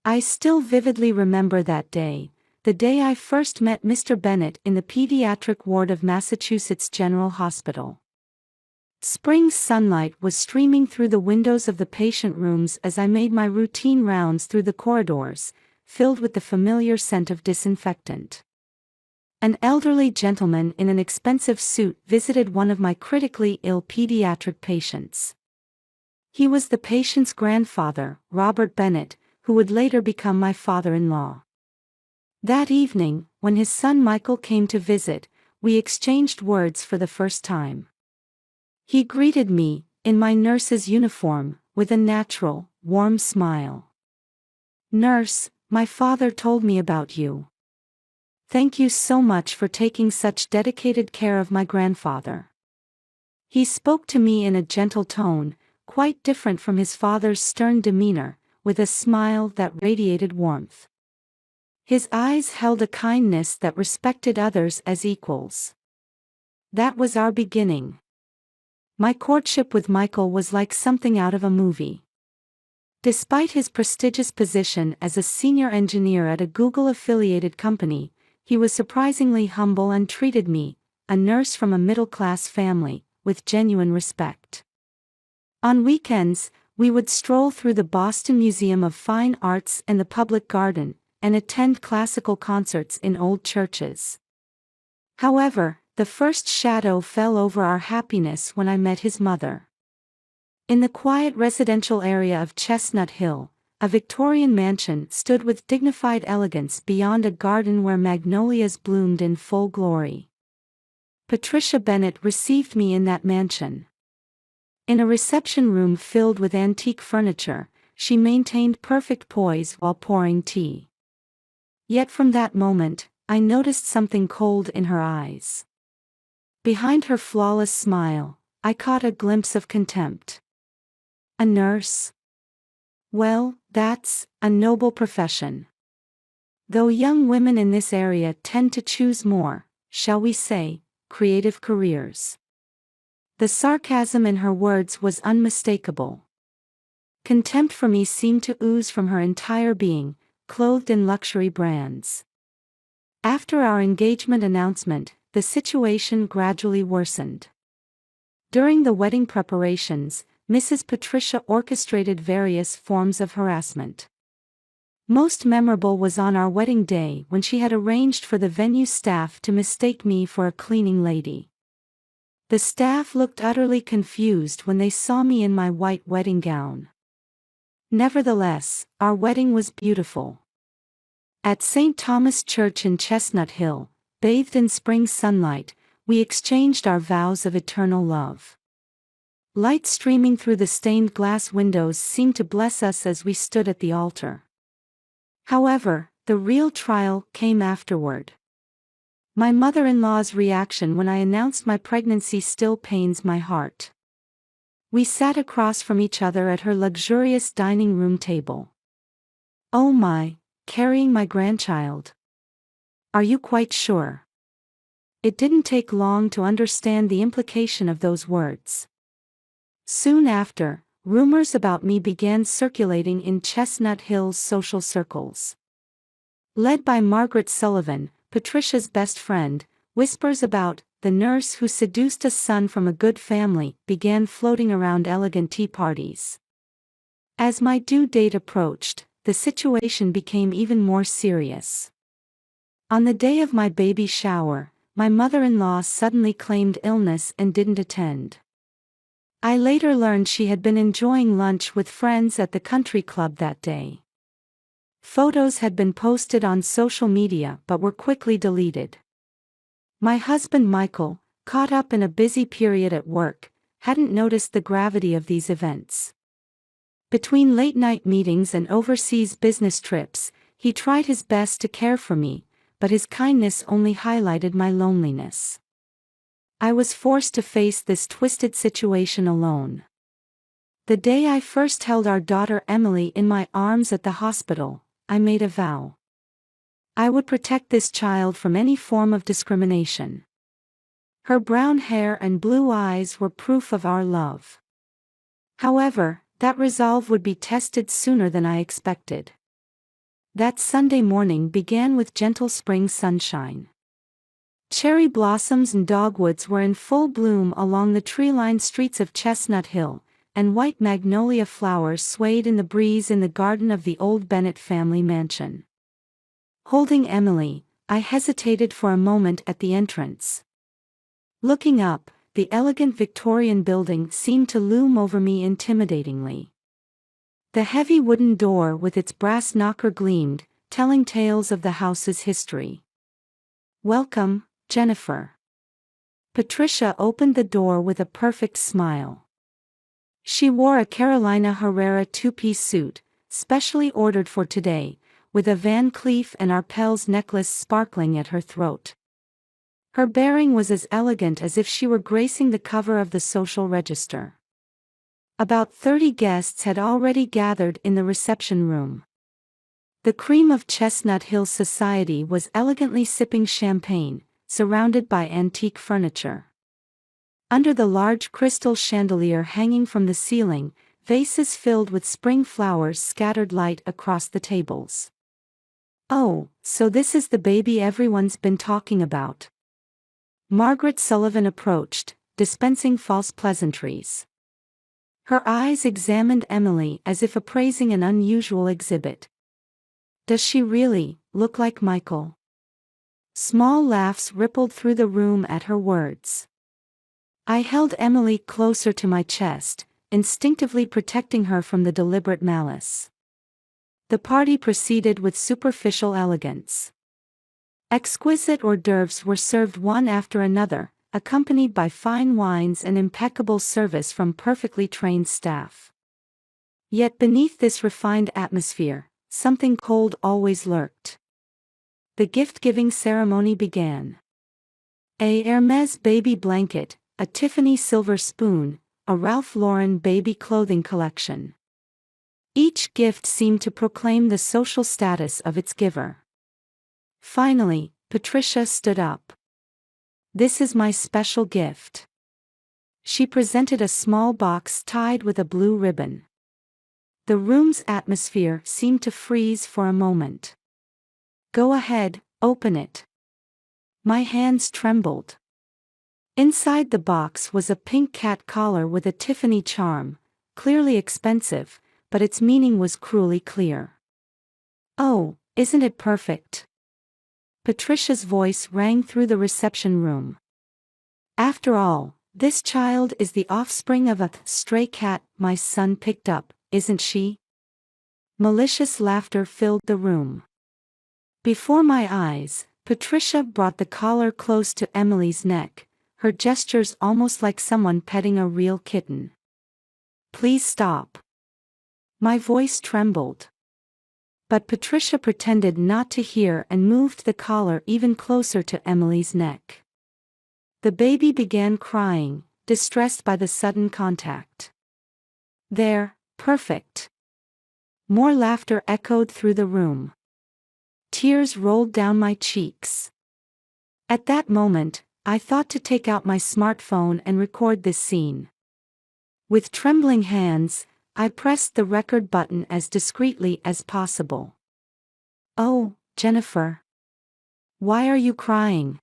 I still vividly remember that day, the day I first met Mr. Bennett in the pediatric ward of Massachusetts General Hospital. Spring sunlight was streaming through the windows of the patient rooms as I made my routine rounds through the corridors, filled with the familiar scent of disinfectant. An elderly gentleman in an expensive suit visited one of my critically ill pediatric patients. He was the patient's grandfather, Robert Bennett, who would later become my father-in-law. That evening, when his son Michael came to visit, we exchanged words for the first time. He greeted me, in my nurse's uniform, with a natural, warm smile. "Nurse, my father told me about you. Thank you so much for taking such dedicated care of my grandfather." He spoke to me in a gentle tone, quite different from his father's stern demeanor, with a smile that radiated warmth. His eyes held a kindness that respected others as equals. That was our beginning. My courtship with Michael was like something out of a movie. Despite his prestigious position as a senior engineer at a Google-affiliated company, he was surprisingly humble and treated me, a nurse from a middle-class family, with genuine respect. On weekends, we would stroll through the Boston Museum of Fine Arts and the Public Garden, and attend classical concerts in old churches. However, the first shadow fell over our happiness when I met his mother. In the quiet residential area of Chestnut Hill, a Victorian mansion stood with dignified elegance beyond a garden where magnolias bloomed in full glory. Patricia Bennett received me in that mansion. In a reception room filled with antique furniture, she maintained perfect poise while pouring tea. Yet from that moment, I noticed something cold in her eyes. Behind her flawless smile, I caught a glimpse of contempt. A nurse? Well, that's a noble profession. Though young women in this area tend to choose more, shall we say, creative careers. The sarcasm in her words was unmistakable. Contempt for me seemed to ooze from her entire being, clothed in luxury brands. After our engagement announcement, the situation gradually worsened. During the wedding preparations, Mrs. Patricia orchestrated various forms of harassment. Most memorable was on our wedding day when she had arranged for the venue staff to mistake me for a cleaning lady. The staff looked utterly confused when they saw me in my white wedding gown. Nevertheless, our wedding was beautiful. At St. Thomas Church in Chestnut Hill, bathed in spring sunlight, we exchanged our vows of eternal love. Light streaming through the stained glass windows seemed to bless us as we stood at the altar. However, the real trial came afterward. My mother-in-law's reaction when I announced my pregnancy still pains my heart. We sat across from each other at her luxurious dining room table. "Oh my, carrying my grandchild. Are you quite sure?" It didn't take long to understand the implication of those words. Soon after, rumors about me began circulating in Chestnut Hill's social circles. Led by Margaret Sullivan, Patricia's best friend, whispers about the nurse who seduced a son from a good family began floating around elegant tea parties. As my due date approached, the situation became even more serious. On the day of my baby shower, my mother-in-law suddenly claimed illness and didn't attend. I later learned she had been enjoying lunch with friends at the country club that day. Photos had been posted on social media but were quickly deleted. My husband Michael, caught up in a busy period at work, hadn't noticed the gravity of these events. Between late-night meetings and overseas business trips, he tried his best to care for me, but his kindness only highlighted my loneliness. I was forced to face this twisted situation alone. The day I first held our daughter Emily in my arms at the hospital, I made a vow. I would protect this child from any form of discrimination. Her brown hair and blue eyes were proof of our love. However, that resolve would be tested sooner than I expected. That Sunday morning began with gentle spring sunshine. Cherry blossoms and dogwoods were in full bloom along the tree-lined streets of Chestnut Hill, and white magnolia flowers swayed in the breeze in the garden of the old Bennett family mansion. Holding Emily, I hesitated for a moment at the entrance. Looking up, the elegant Victorian building seemed to loom over me intimidatingly. The heavy wooden door with its brass knocker gleamed, telling tales of the house's history. "Welcome, Jennifer." Patricia opened the door with a perfect smile. She wore a Carolina Herrera two-piece suit, specially ordered for today, with a Van Cleef and Arpels necklace sparkling at her throat. Her bearing was as elegant as if she were gracing the cover of the Social Register. About 30 guests had already gathered in the reception room. The cream of Chestnut Hill society was elegantly sipping champagne, surrounded by antique furniture. Under the large crystal chandelier hanging from the ceiling, vases filled with spring flowers scattered light across the tables. "Oh, so this is the baby everyone's been talking about." Margaret Sullivan approached, dispensing false pleasantries. Her eyes examined Emily as if appraising an unusual exhibit. "Does she really look like Michael?" Small laughs rippled through the room at her words. I held Emily closer to my chest, instinctively protecting her from the deliberate malice. The party proceeded with superficial elegance. Exquisite hors d'oeuvres were served one after another, accompanied by fine wines and impeccable service from perfectly trained staff. Yet beneath this refined atmosphere, something cold always lurked. The gift-giving ceremony began. A Hermès baby blanket, a Tiffany silver spoon, a Ralph Lauren baby clothing collection. Each gift seemed to proclaim the social status of its giver. Finally, Patricia stood up. "This is my special gift." She presented a small box tied with a blue ribbon. The room's atmosphere seemed to freeze for a moment. "Go ahead, open it." My hands trembled. Inside the box was a pink cat collar with a Tiffany charm, clearly expensive, but its meaning was cruelly clear. "Oh, isn't it perfect?" Patricia's voice rang through the reception room. "After all, this child is the offspring of a stray cat my son picked up, isn't she?" Malicious laughter filled the room. Before my eyes, Patricia brought the collar close to Emily's neck, her gestures almost like someone petting a real kitten. "Please stop." My voice trembled. But Patricia pretended not to hear and moved the collar even closer to Emily's neck. The baby began crying, distressed by the sudden contact. "There, perfect." More laughter echoed through the room. Tears rolled down my cheeks. At that moment, I thought to take out my smartphone and record this scene. With trembling hands, I pressed the record button as discreetly as possible. "Oh, Jennifer. Why are you crying?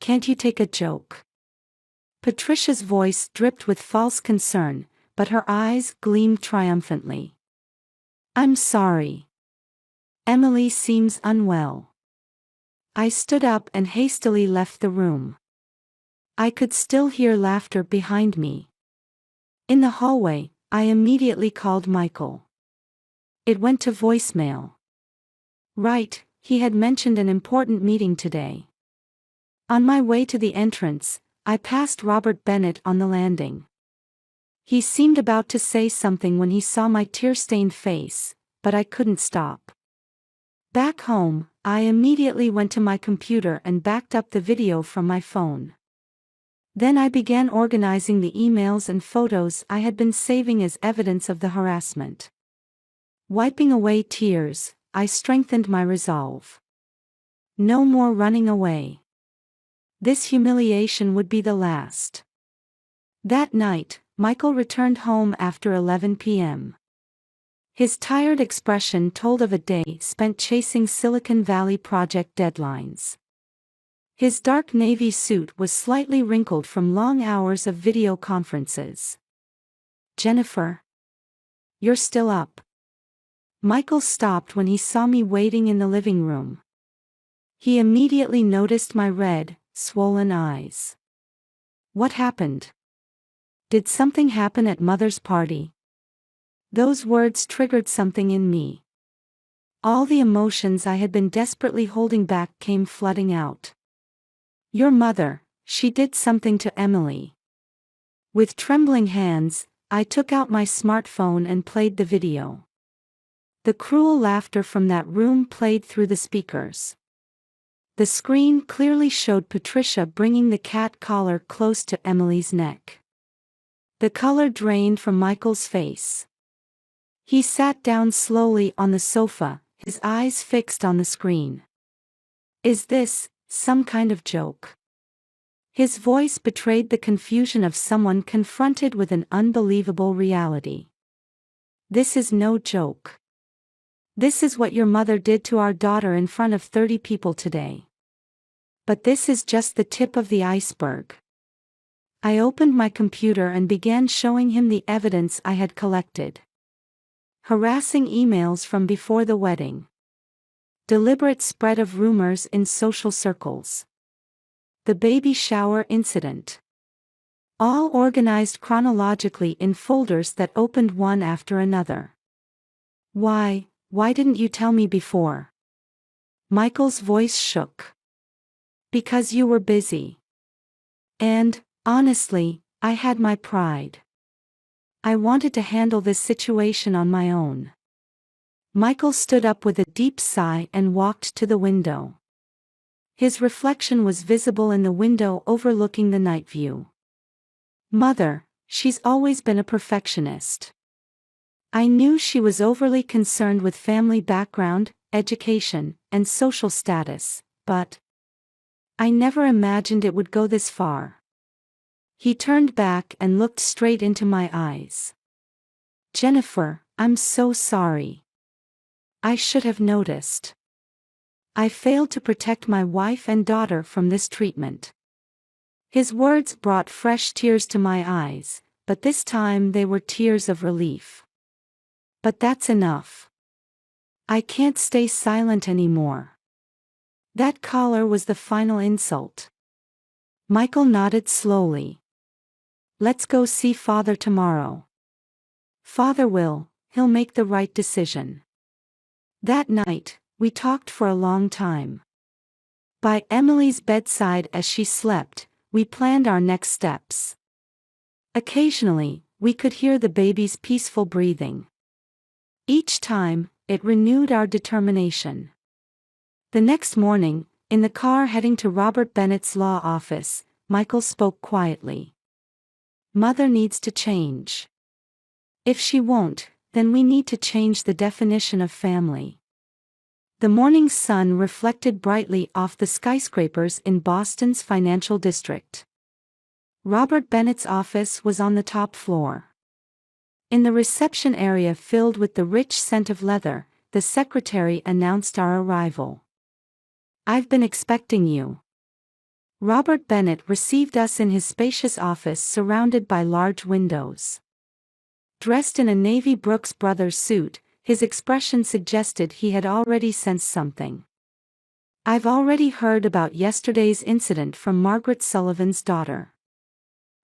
Can't you take a joke?" Patricia's voice dripped with false concern, but her eyes gleamed triumphantly. "I'm sorry. Emily seems unwell." I stood up and hastily left the room. I could still hear laughter behind me. In the hallway, I immediately called Michael. It went to voicemail. Right, he had mentioned an important meeting today. On my way to the entrance, I passed Robert Bennett on the landing. He seemed about to say something when he saw my tear-stained face, but I couldn't stop. Back home, I immediately went to my computer and backed up the video from my phone. Then I began organizing the emails and photos I had been saving as evidence of the harassment. Wiping away tears, I strengthened my resolve. No more running away. This humiliation would be the last. That night, Michael returned home after 11 p.m. His tired expression told of a day spent chasing Silicon Valley project deadlines. His dark navy suit was slightly wrinkled from long hours of video conferences. "Jennifer? You're still up?" Michael stopped when he saw me waiting in the living room. He immediately noticed my red, swollen eyes. "What happened? Did something happen at Mother's party?" Those words triggered something in me. All the emotions I had been desperately holding back came flooding out. "Your mother, she did something to Emily." With trembling hands, I took out my smartphone and played the video. The cruel laughter from that room played through the speakers. The screen clearly showed Patricia bringing the cat collar close to Emily's neck. The color drained from Michael's face. He sat down slowly on the sofa, his eyes fixed on the screen. "Is this some kind of joke?" His voice betrayed the confusion of someone confronted with an unbelievable reality. "This is no joke. This is what your mother did to our daughter in front of 30 people today. But this is just the tip of the iceberg." I opened my computer and began showing him the evidence I had collected. Harassing emails from before the wedding. Deliberate spread of rumors in social circles. The baby shower incident. All organized chronologically in folders that opened one after another. Why didn't you tell me before?" Michael's voice shook. "Because you were busy. And, honestly, I had my pride. I wanted to handle this situation on my own." Michael stood up with a deep sigh and walked to the window. His reflection was visible in the window overlooking the night view. "Mother, she's always been a perfectionist. I knew she was overly concerned with family background, education, and social status, but I never imagined it would go this far." He turned back and looked straight into my eyes. "Jennifer, I'm so sorry. I should have noticed. I failed to protect my wife and daughter from this treatment." His words brought fresh tears to my eyes, but this time they were tears of relief. "But that's enough. I can't stay silent anymore." That collar was the final insult. Michael nodded slowly. "Let's go see Father tomorrow. Father he'll make the right decision." That night, we talked for a long time. By Emily's bedside as she slept, we planned our next steps. Occasionally, we could hear the baby's peaceful breathing. Each time, it renewed our determination. The next morning, in the car heading to Robert Bennett's law office, Michael spoke quietly. "Mother needs to change. If she won't, then we need to change the definition of family." The morning sun reflected brightly off the skyscrapers in Boston's financial district. Robert Bennett's office was on the top floor. In the reception area filled with the rich scent of leather, the secretary announced our arrival. "I've been expecting you." Robert Bennett received us in his spacious office surrounded by large windows. Dressed in a navy Brooks Brothers suit, his expression suggested he had already sensed something. "I've already heard about yesterday's incident from Margaret Sullivan's daughter.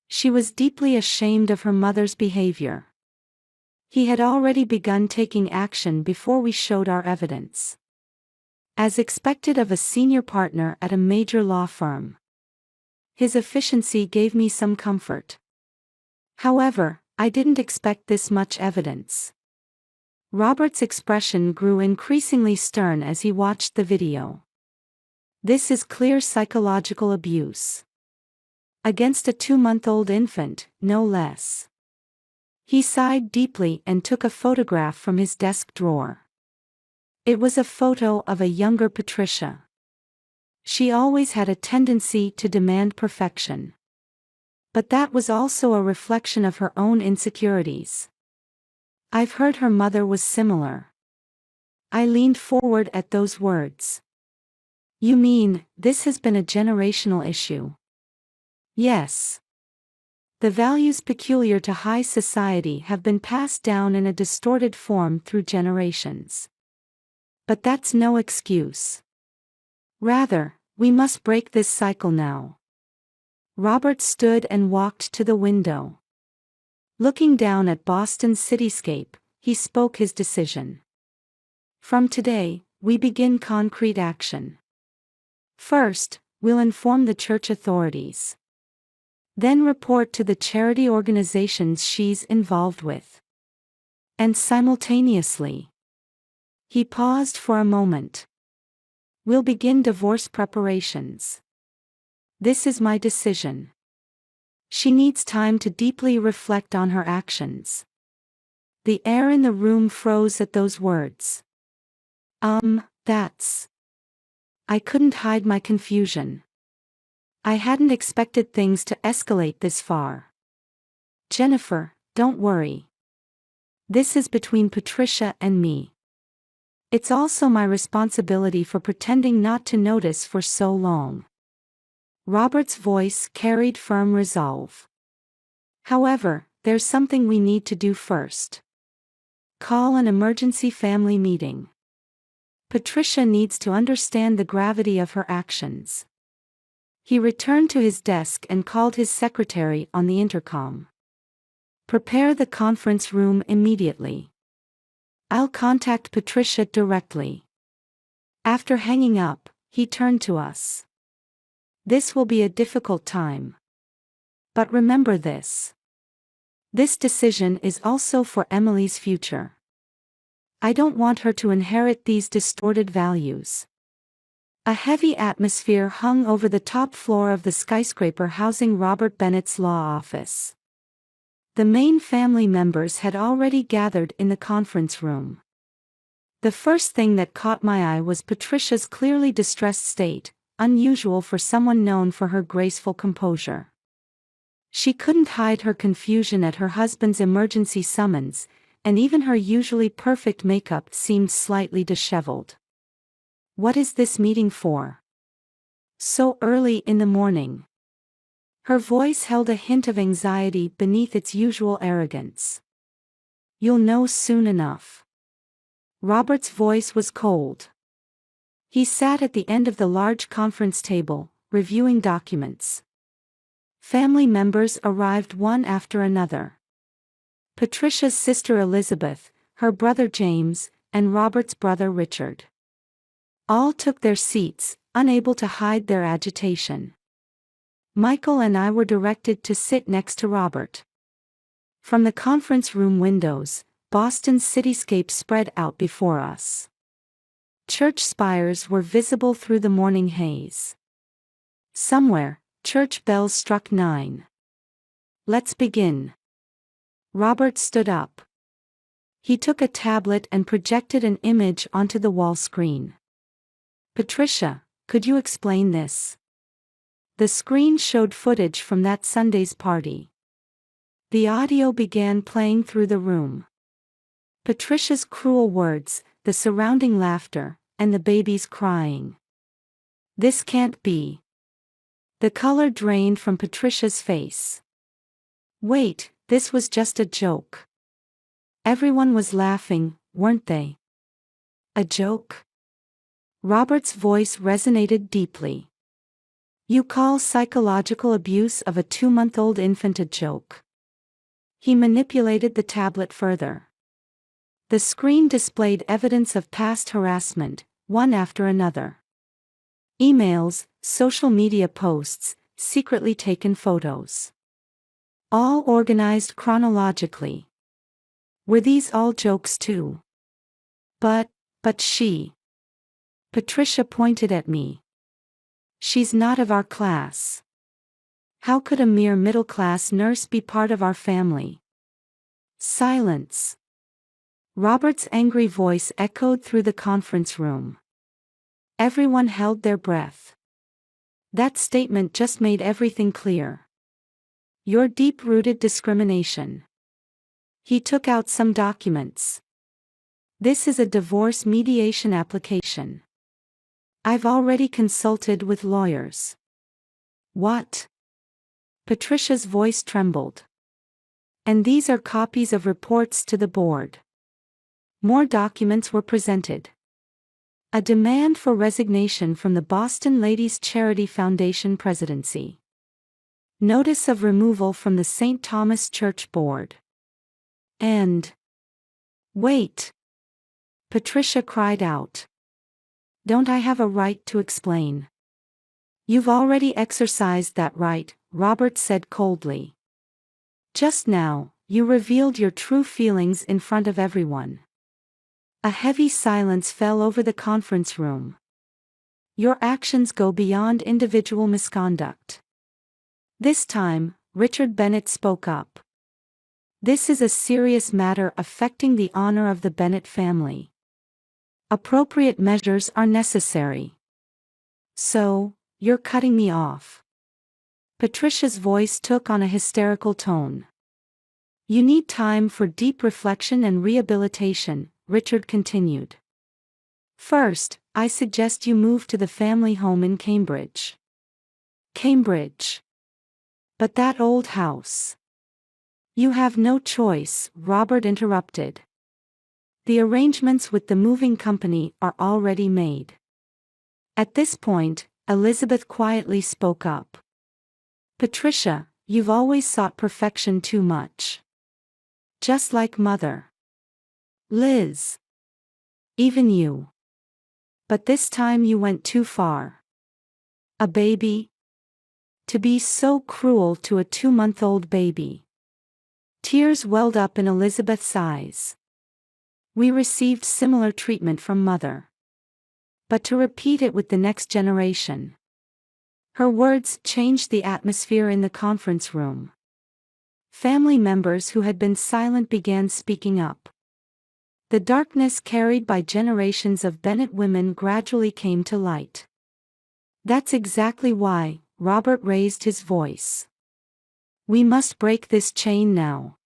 She was deeply ashamed of her mother's behavior." He had already begun taking action before we showed our evidence. As expected of a senior partner at a major law firm. His efficiency gave me some comfort. However, I didn't expect this much evidence. Robert's expression grew increasingly stern as he watched the video. "This is clear psychological abuse. Against a 2-month-old infant, no less." He sighed deeply and took a photograph from his desk drawer. It was a photo of a younger Patricia. She always had a tendency to demand perfection. But that was also a reflection of her own insecurities. I've heard her mother was similar. I leaned forward at those words. You mean, this has been a generational issue? Yes. The values peculiar to high society have been passed down in a distorted form through generations. But that's no excuse. Rather, we must break this cycle now. Robert stood and walked to the window. Looking down at Boston's cityscape, he spoke his decision. From today, we begin concrete action. First, we'll inform the church authorities. Then report to the charity organizations she's involved with. And simultaneously. He paused for a moment. We'll begin divorce preparations. This is my decision. She needs time to deeply reflect on her actions. The air in the room froze at those words. That's. I couldn't hide my confusion. I hadn't expected things to escalate this far. Jennifer, don't worry. This is between Patricia and me. It's also my responsibility for pretending not to notice for so long. Robert's voice carried firm resolve. However, there's something we need to do first. Call an emergency family meeting. Patricia needs to understand the gravity of her actions. He returned to his desk and called his secretary on the intercom. Prepare the conference room immediately. I'll contact Patricia directly. After hanging up, he turned to us. This will be a difficult time. But remember this. This decision is also for Emily's future. I don't want her to inherit these distorted values. A heavy atmosphere hung over the top floor of the skyscraper housing Robert Bennett's law office. The main family members had already gathered in the conference room. The first thing that caught my eye was Patricia's clearly distressed state, unusual for someone known for her graceful composure. She couldn't hide her confusion at her husband's emergency summons, and even her usually perfect makeup seemed slightly disheveled. What is this meeting for? So early in the morning. Her voice held a hint of anxiety beneath its usual arrogance. You'll know soon enough. Robert's voice was cold. He sat at the end of the large conference table, reviewing documents. Family members arrived one after another. Patricia's sister Elizabeth, her brother James, and Robert's brother Richard. All took their seats, unable to hide their agitation. Michael and I were directed to sit next to Robert. From the conference room windows, Boston's cityscape spread out before us. Church spires were visible through the morning haze. Somewhere, church bells struck 9. Let's begin. Robert stood up. He took a tablet and projected an image onto the wall screen. Patricia, could you explain this? The screen showed footage from that Sunday's party. The audio began playing through the room. Patricia's cruel words, the surrounding laughter, and the babies crying. This can't be. The color drained from Patricia's face. Wait, this was just a joke. Everyone was laughing, weren't they? A joke? Robert's voice resonated deeply. You call psychological abuse of a 2-month-old infant a joke. He manipulated the tablet further. The screen displayed evidence of past harassment, one after another. Emails, social media posts, secretly taken photos. All organized chronologically. Were these all jokes too? But she. Patricia pointed at me. She's not of our class. How could a mere middle-class nurse be part of our family? Silence. Robert's angry voice echoed through the conference room. Everyone held their breath. That statement just made everything clear. Your deep-rooted discrimination. He took out some documents. This is a divorce mediation application. I've already consulted with lawyers. What? Patricia's voice trembled. And these are copies of reports to the board. More documents were presented. A demand for resignation from the Boston Ladies Charity Foundation presidency. Notice of removal from the St. Thomas Church Board. And... Wait! Patricia cried out. Don't I have a right to explain? You've already exercised that right, Robert said coldly. Just now, you revealed your true feelings in front of everyone. A heavy silence fell over the conference room. Your actions go beyond individual misconduct. This time, Richard Bennett spoke up. This is a serious matter affecting the honor of the Bennett family. Appropriate measures are necessary. So, you're cutting me off. Patricia's voice took on a hysterical tone. You need time for deep reflection and rehabilitation, Richard continued. First, I suggest you move to the family home in Cambridge. Cambridge. But that old house. You have no choice, Robert interrupted. The arrangements with the moving company are already made. At this point, Elizabeth quietly spoke up. Patricia, you've always sought perfection too much. Just like Mother. Liz. Even you. But this time you went too far. A baby? To be so cruel to a 2-month-old baby. Tears welled up in Elizabeth's eyes. We received similar treatment from Mother. But to repeat it with the next generation. Her words changed the atmosphere in the conference room. Family members who had been silent began speaking up. The darkness carried by generations of Bennett women gradually came to light. That's exactly why, Robert raised his voice. We must break this chain now.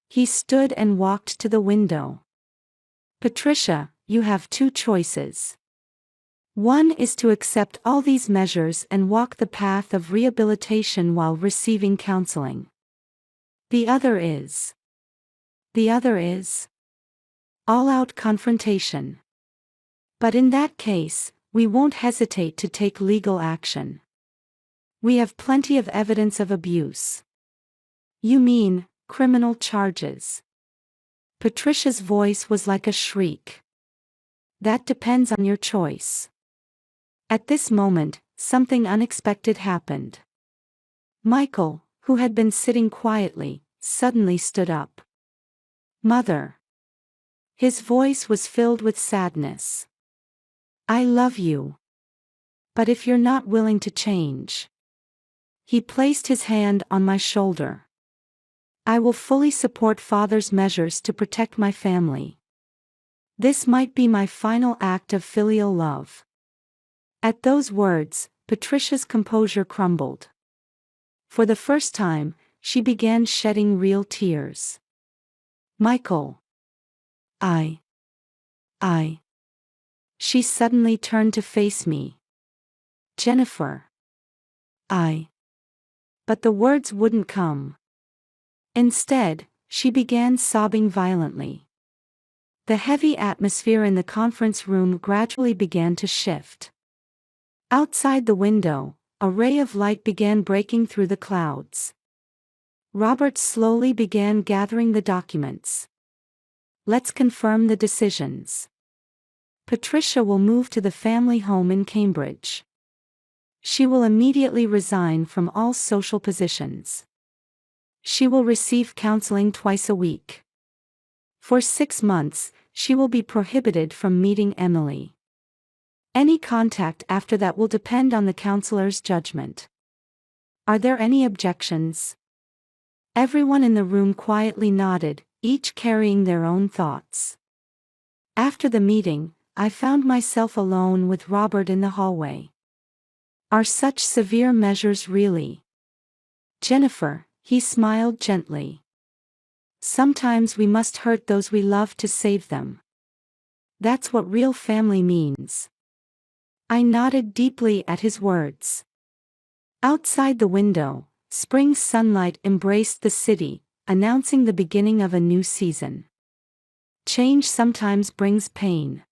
He stood and walked to the window. Patricia, you have two choices. One is to accept all these measures and walk the path of rehabilitation while receiving counseling. The other is all-out confrontation. But in that case, we won't hesitate to take legal action. We have plenty of evidence of abuse. You mean, criminal charges? Patricia's voice was like a shriek. That depends on your choice. At this moment, something unexpected happened. Michael, who had been sitting quietly, suddenly stood up. Mother. His voice was filled with sadness. I love you. But if you're not willing to change. He placed his hand on my shoulder. I will fully support Father's measures to protect my family. This might be my final act of filial love. At those words, Patricia's composure crumbled. For the first time, she began shedding real tears. Michael. I. She suddenly turned to face me. Jennifer. But the words wouldn't come. Instead, she began sobbing violently. The heavy atmosphere in the conference room gradually began to shift. Outside the window, a ray of light began breaking through the clouds. Robert slowly began gathering the documents. Let's confirm the decisions. Patricia will move to the family home in Cambridge. She will immediately resign from all social positions. She will receive counseling twice a week. For 6 months, she will be prohibited from meeting Emily. Any contact after that will depend on the counselor's judgment. Are there any objections? Everyone in the room quietly nodded, each carrying their own thoughts. After the meeting, I found myself alone with Robert in the hallway. Are such severe measures really? Jennifer, he smiled gently. sometimes we must hurt those we love to save them. That's what real family means. I nodded deeply at his words. Outside the window, spring sunlight embraced the city, announcing the beginning of a new season. Change sometimes brings pain.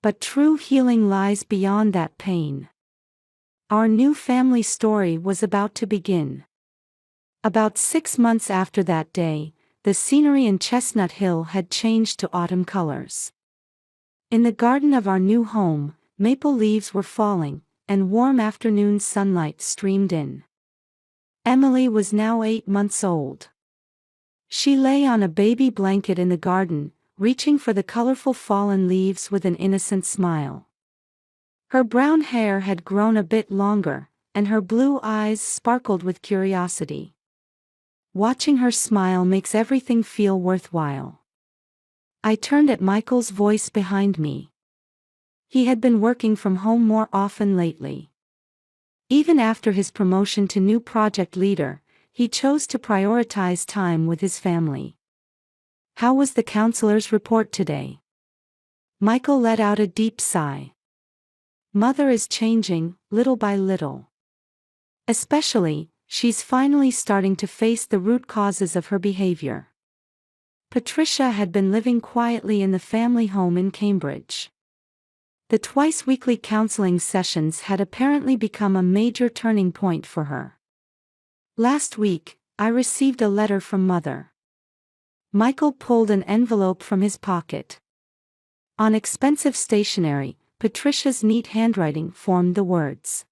But true healing lies beyond that pain. Our new family story was about to begin. About 6 months after that day, the scenery in Chestnut Hill had changed to autumn colors. In the garden of our new home, maple leaves were falling, and warm afternoon sunlight streamed in. Emily was now 8 months old. She lay on a baby blanket in the garden, reaching for the colorful fallen leaves with an innocent smile. Her brown hair had grown a bit longer, and her blue eyes sparkled with curiosity. Watching her smile makes everything feel worthwhile. I turned at Michael's voice behind me. He had been working from home more often lately. Even after his promotion to new project leader, he chose to prioritize time with his family. How was the counselor's report today? Michael let out a deep sigh. Mother is changing, little by little. Especially, she's finally starting to face the root causes of her behavior. Patricia had been living quietly in the family home in Cambridge. The twice-weekly counseling sessions had apparently become a major turning point for her. Last week, I received a letter from Mother. Michael pulled an envelope from his pocket. On expensive stationery, Patricia's neat handwriting formed the words.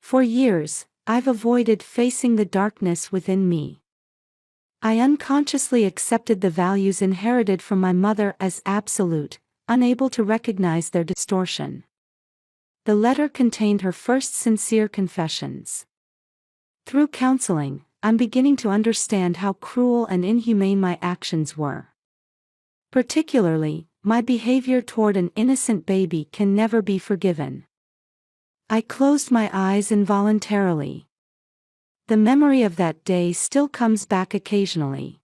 For years, I've avoided facing the darkness within me. I unconsciously accepted the values inherited from my mother as absolute, unable to recognize their distortion. The letter contained her first sincere confessions. Through counseling, I'm beginning to understand how cruel and inhumane my actions were. Particularly, my behavior toward an innocent baby can never be forgiven. I closed my eyes involuntarily. The memory of that day still comes back occasionally.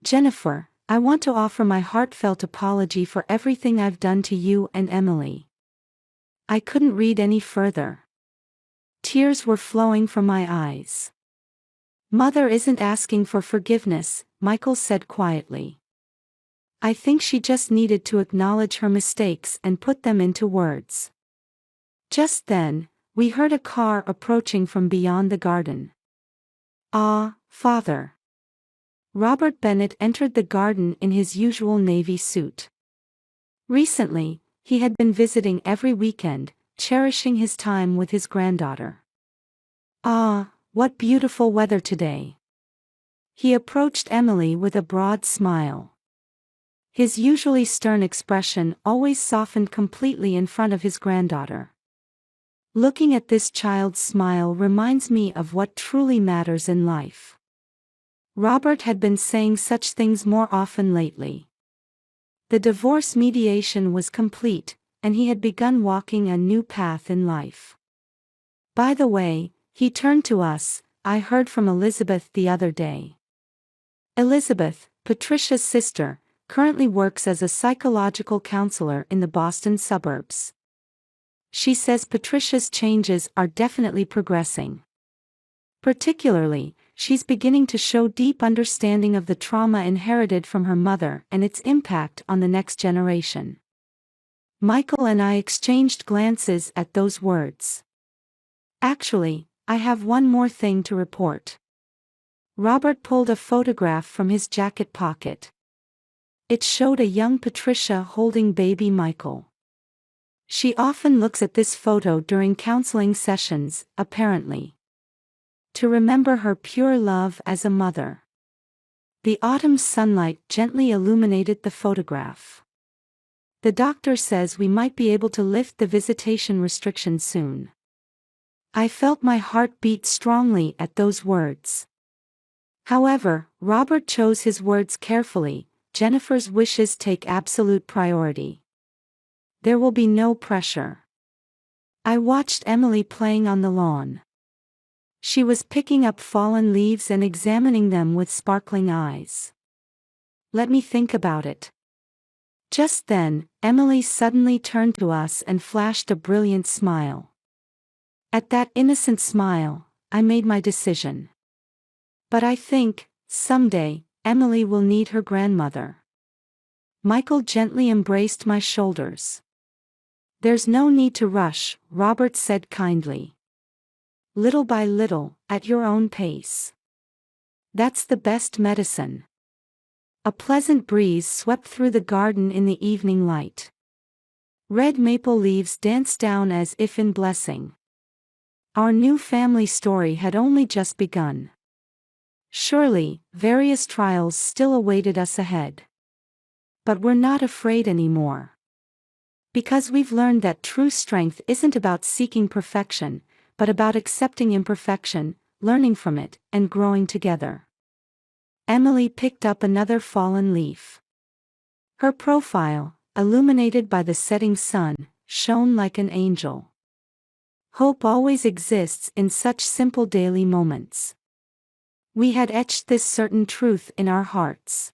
Jennifer, I want to offer my heartfelt apology for everything I've done to you and Emily. I couldn't read any further. Tears were flowing from my eyes. Mother isn't asking for forgiveness, Michael said quietly. I think she just needed to acknowledge her mistakes and put them into words. Just then, we heard a car approaching from beyond the garden. Ah, Father. Robert Bennett entered the garden in his usual navy suit. Recently, he had been visiting every weekend, cherishing his time with his granddaughter. Ah, what beautiful weather today. He approached Emily with a broad smile. His usually stern expression always softened completely in front of his granddaughter. Looking at this child's smile reminds me of what truly matters in life. Robert had been saying such things more often lately. The divorce mediation was complete, and he had begun walking a new path in life. By the way, he turned to us, I heard from Elizabeth the other day. Elizabeth, Patricia's sister, currently works as a psychological counselor in the Boston suburbs. She says Patricia's changes are definitely progressing. Particularly, she's beginning to show deep understanding of the trauma inherited from her mother and its impact on the next generation. Michael and I exchanged glances at those words. Actually, I have one more thing to report. Robert pulled a photograph from his jacket pocket. It showed a young Patricia holding baby Michael. She often looks at this photo during counseling sessions, apparently. To remember her pure love as a mother. The autumn sunlight gently illuminated the photograph. The doctor says we might be able to lift the visitation restriction soon. I felt my heart beat strongly at those words. However, Robert chose his words carefully. Jennifer's wishes take absolute priority. There will be no pressure. I watched Emily playing on the lawn. She was picking up fallen leaves and examining them with sparkling eyes. "Let me think about it." Just then, Emily suddenly turned to us and flashed a brilliant smile. At that innocent smile, I made my decision. "But I think, someday, Emily will need her grandmother." Michael gently embraced my shoulders. "There's no need to rush," Robert said kindly. "Little by little, at your own pace. That's the best medicine." A pleasant breeze swept through the garden in the evening light. Red maple leaves danced down as if in blessing. Our new family story had only just begun. Surely, various trials still awaited us ahead. But we're not afraid anymore. Because we've learned that true strength isn't about seeking perfection, but about accepting imperfection, learning from it, and growing together. Emily picked up another fallen leaf. Her profile, illuminated by the setting sun, shone like an angel. Hope always exists in such simple daily moments. We had etched this certain truth in our hearts.